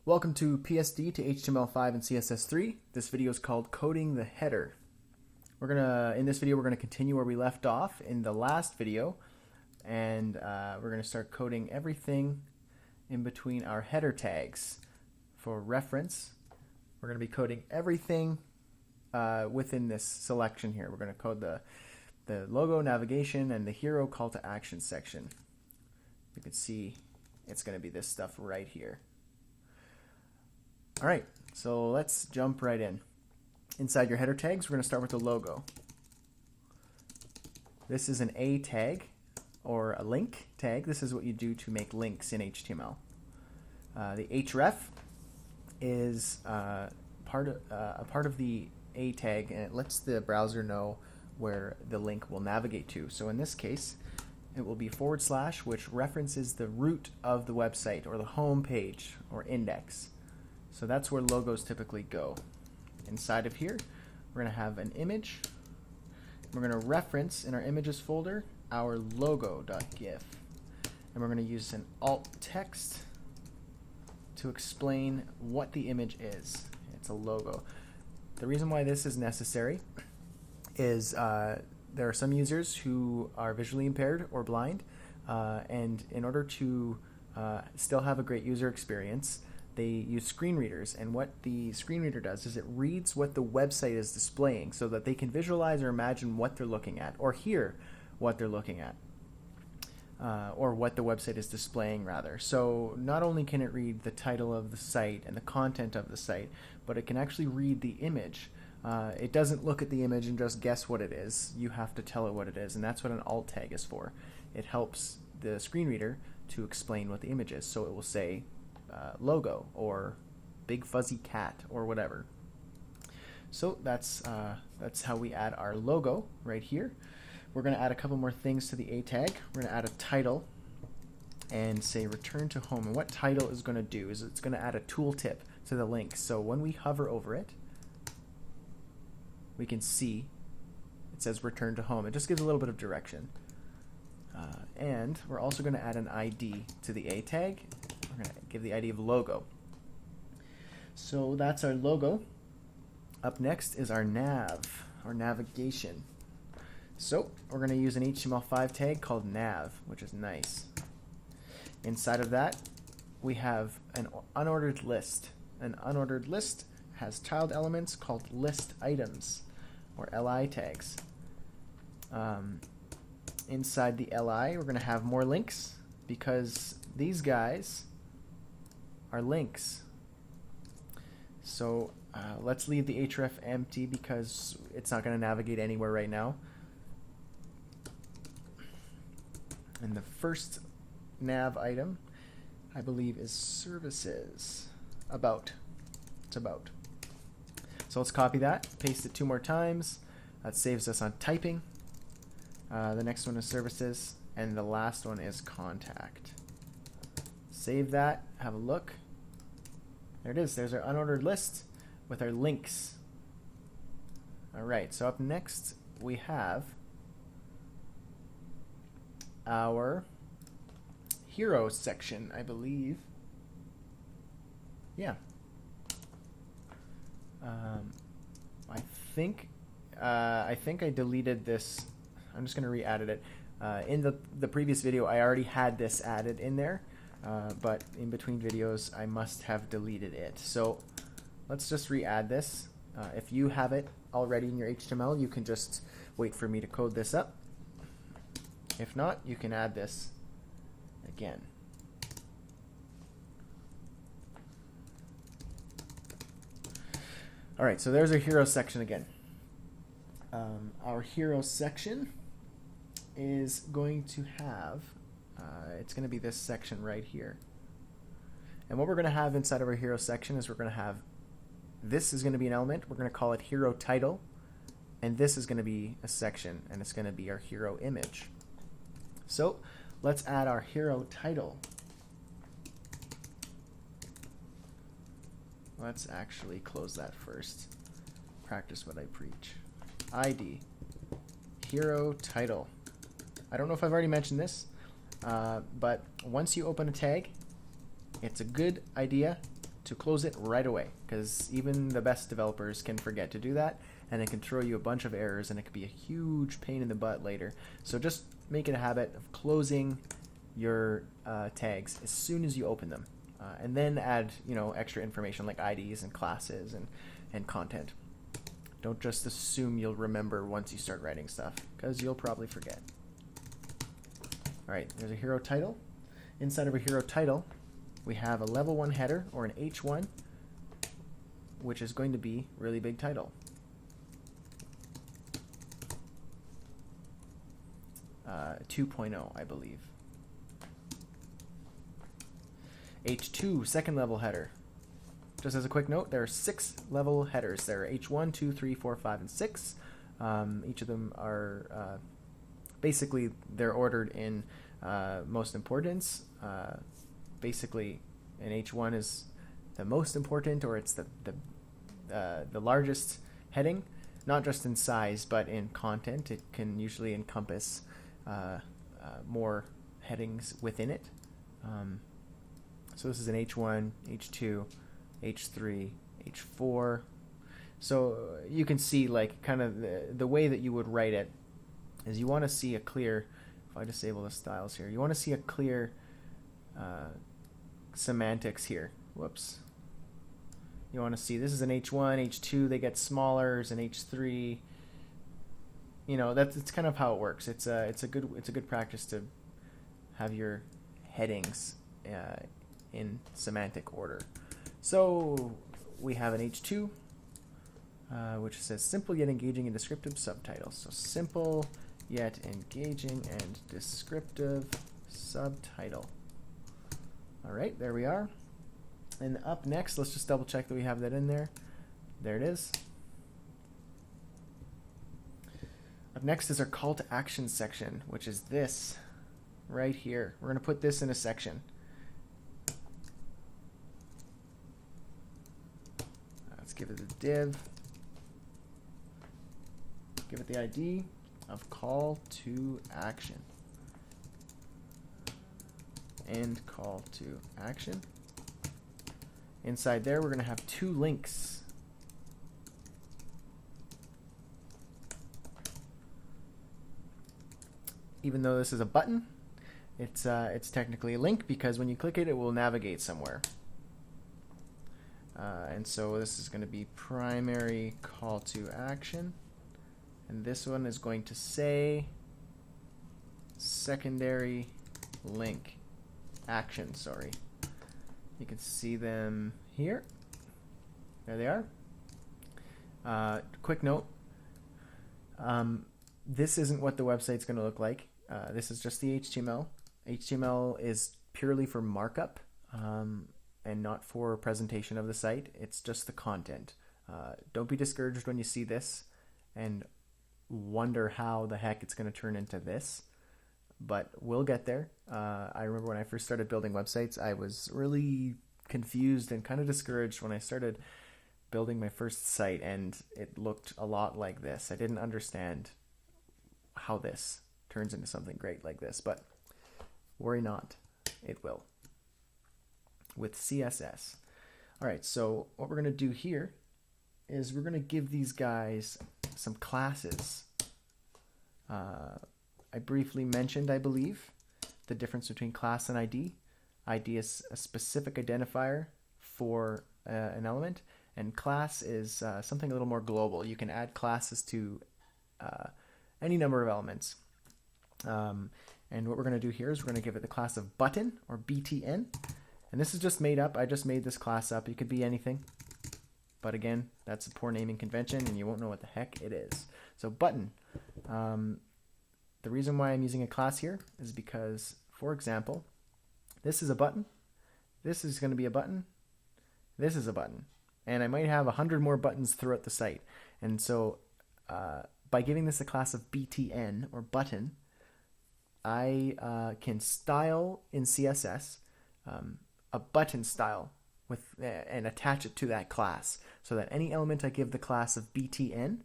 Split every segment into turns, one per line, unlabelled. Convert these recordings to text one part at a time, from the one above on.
Welcome to PSD to HTML5 and CSS3. This video is called Coding the Header. In this video, we're gonna continue where we left off in the last video, and we're gonna start coding everything in between our header tags. For reference, we're gonna be coding everything within this selection here. We're gonna code the logo, navigation, and the hero call to action section. You can see it's gonna be this stuff right here. All right, so let's jump right in. Inside your header tags, we're going to start with the logo. This is an A tag or a link tag. This is what you do to make links in HTML. The href is a part of the A tag, and it lets the browser know where the link will navigate to. So in this case, it will be /, which references the root of the website or the home page or index. So that's where logos typically go. Inside of here, we're going to have an image. We're going to reference in our images folder our logo.gif. And we're going to use an alt text to explain what the image is. It's a logo. The reason why this is necessary is there are some users who are visually impaired or blind, and in order to still have a great user experience, they use screen readers, and what the screen reader does is it reads what the website is displaying so that they can visualize or imagine what they're looking at, or hear what they're looking at, or what the website is displaying rather. So not only can it read the title of the site and the content of the site, but it can actually read the image. It doesn't look at the image and just guess what it is. You have to tell it what it is, and that's what an alt tag is for. It helps the screen reader to explain what the image is. So it will say logo or big fuzzy cat or whatever. So that's how we add our logo right here. We're going to add a couple more things to the A tag. We're going to add a title and say return to home. And what title is going to do is it's going to add a tooltip to the link. So when we hover over it, we can see it says return to home. It just gives a little bit of direction. And we're also going to add an ID to the A tag. We're going to give the ID of logo. So that's our logo. Up next is our nav, or navigation. So we're going to use an HTML5 tag called nav, which is nice. Inside of that, we have an unordered list. An unordered list has child elements called list items, or LI tags. Inside the LI, we're going to have more links because these guys are links. So let's leave the href empty because it's not going to navigate anywhere right now. And the first nav item, I believe, is services. About. It's about. So let's copy that, paste it 2 more times. That saves us on typing. The next one is services, and the last one is contact. Save that, have a look. There it is. There's our unordered list with our links. All right, so up next we have our hero section, I believe. Yeah. I think I deleted this. I'm just going to re-added it. In the previous video, I already had this added in there, but in between videos, I must have deleted it. So let's just re-add this. If you have it already in your HTML, you can just wait for me to code this up. If not, you can add this again. All right, so there's our hero section again. Our hero section is going to have, it's going to be this section right here. And what we're going to have inside of our hero section is we're going to have, this is going to be an element, we're going to call it hero title, and this is going to be a section, and it's going to be our hero image. So let's add our hero title. Let's actually close that first. Practice what I preach. ID, hero title. I don't know if I've already mentioned this, but once you open a tag, it's a good idea to close it right away, because even the best developers can forget to do that, and it can throw you a bunch of errors, and it could be a huge pain in the butt later. So just make it a habit of closing your tags as soon as you open them, and then add extra information like IDs and classes and content. Don't just assume you'll remember once you start writing stuff, because you'll probably forget. All right, there's a hero title. Inside of a hero title, we have a level 1 header, or an H1, which is going to be really big title. 2.0, I believe. H2, second level header. Just as a quick note, there are 6 level headers. There are H1, 2, 3, 4, 5, and 6. Each of them are basically they're ordered in most importance. Basically, an H1 is the most important, or it's the largest heading, not just in size but in content. It can usually encompass more headings within it. So this is an H1, H2, H3, H4. So you can see like kind of the way that you would write it is you want to see a clear, if I disable the styles here, you want to see a clear semantics here. Whoops. You want to see this is an H1, H2, they get smaller, there's an H3. It's kind of how it works. It's a good practice to have your headings in semantic order. So we have an H2, which says simple yet engaging and descriptive subtitles. So simple yet engaging and descriptive subtitle. All right, there we are. And up next, let's just double check that we have that in there. There it is. Up next is our call to action section, which is this right here. We're going to put this in a section. Let's give it a div. Give it the ID of call to action. And call to action. Inside there, we're going to have 2 links. Even though this is a button, it's technically a link, because when you click it, it will navigate somewhere. And so this is going to be primary call to action. And this one is going to say secondary link action, sorry. You can see them here. There they are. Quick note. This isn't what the website's going to look like. This is just the HTML. HTML is purely for markup and not for presentation of the site. It's just the content. Don't be discouraged when you see this and wonder how the heck it's going to turn into this. But we'll get there. I remember when I first started building websites, I was really confused and kind of discouraged when I started building my first site, and it looked a lot like this. I didn't understand how this turns into something great like this, but worry not, it will with CSS. All right, so what we're going to do here is we're going to give these guys some classes. I briefly mentioned, I believe, the difference between class and ID. ID is a specific identifier for an element, and class is something a little more global. You can add classes to any number of elements. And what we're going to do here is we're going to give it the class of button, or BTN. And this is just made up. I just made this class up. It could be anything. But again, that's a poor naming convention, and you won't know what the heck it is. So button. The reason why I'm using a class here is because, for example, this is a button. This is going to be a button. This is a button. And I might have 100 more buttons throughout the site. And so by giving this a class of BTN, or button, I can style in CSS a button style with and attach it to that class, so that any element I give the class of BTN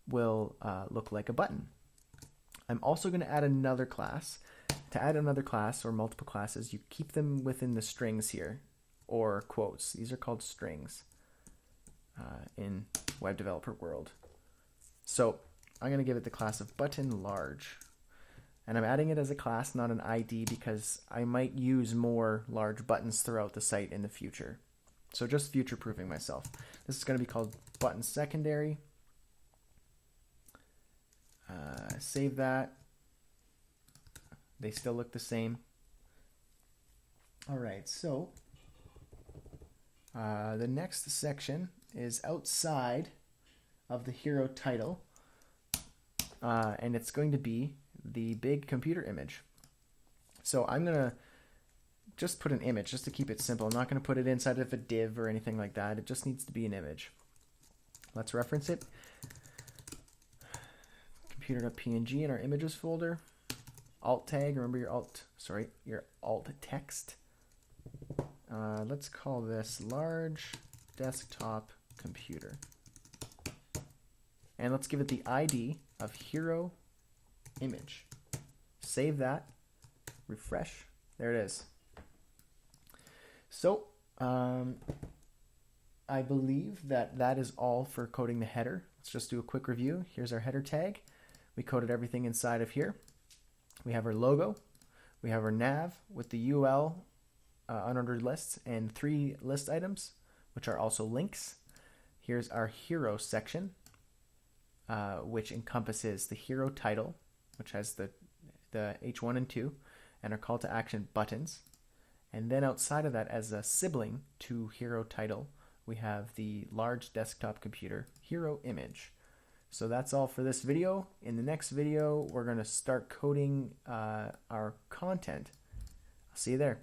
will look like a button. I'm also going to add another class. To add another class, or multiple classes, you keep them within the strings here. or quotes. These are called strings in web developer world. So I'm going to give it the class of button large. And I'm adding it as a class, not an ID, because I might use more large buttons throughout the site in the future. So just future-proofing myself. This is going to be called button secondary. Save that. They still look the same. All right, so the next section is outside of the hero title, and it's going to be the big computer image. So I'm going to just put an image just to keep it simple. I'm not going to put it inside of a div or anything like that. It just needs to be an image. Let's reference it. Computer.png in our images folder. Alt tag, remember your alt text. Let's call this large desktop computer. And let's give it the ID of hero image. Save that, refresh, there it is. So I believe that is all for coding the header. Let's just do a quick review. Here's our header tag. We coded everything inside of here. We have our logo, we have our nav with the UL unordered lists and 3 list items, which are also links. Here's our hero section, which encompasses the hero title, which has the H1 and 2, and our call to action buttons. And then outside of that, as a sibling to hero title, we have the large desktop computer hero image. So that's all for this video. In the next video, we're going to start coding our content. I'll see you there.